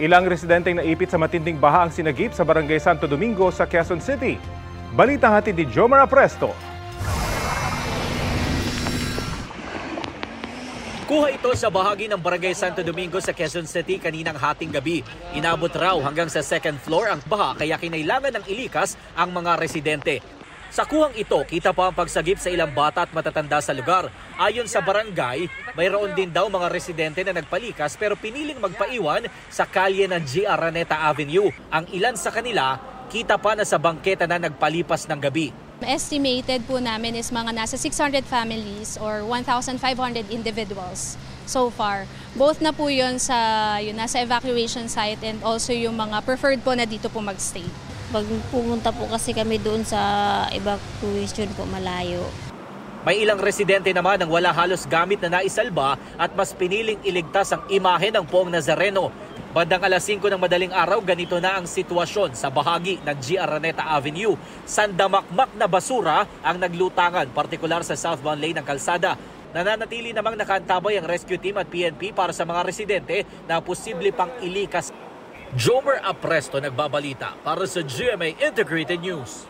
Ilang residenteng naipit sa matinding baha ang sinagip sa Barangay Santo Domingo sa Quezon City. Balitang hatid ni Jomar Apresto. Kuha ito sa bahagi ng Barangay Santo Domingo sa Quezon City kaninang hating gabi. Inabot raw hanggang sa second floor ang baha kaya kinailangan ng ilikas ang mga residente. Sa kuhang ito, kita pa ang pagsagip sa ilang bata at matatanda sa lugar. Ayon sa barangay, mayroon din daw mga residente na nagpalikas pero piniling magpaiwan sa kalye ng G. Araneta Avenue. Ang ilan sa kanila, kita pa na sa bangketa na nagpalipas ng gabi. Estimated po namin is mga nasa 600 families or 1,500 individuals so far. Both na po yun nasa evacuation site and also yung mga preferred po na dito po magstay. Pag pumunta po kasi kami doon sa evacuation po malayo. May ilang residente naman ang wala halos gamit na naisalba at mas piniling iligtas ang imahe ng Poong Nazareno. Bandang alas 5 ng madaling araw, ganito na ang sitwasyon sa bahagi ng G. Araneta Avenue. Sandamakmak na basura ang naglutangan, partikular sa southbound lane ng kalsada. Nananatili namang nakaantabay ang rescue team at PNP para sa mga residente na posible pang ilikas. Jomar Apresto nagbabalita para sa GMA Integrated News.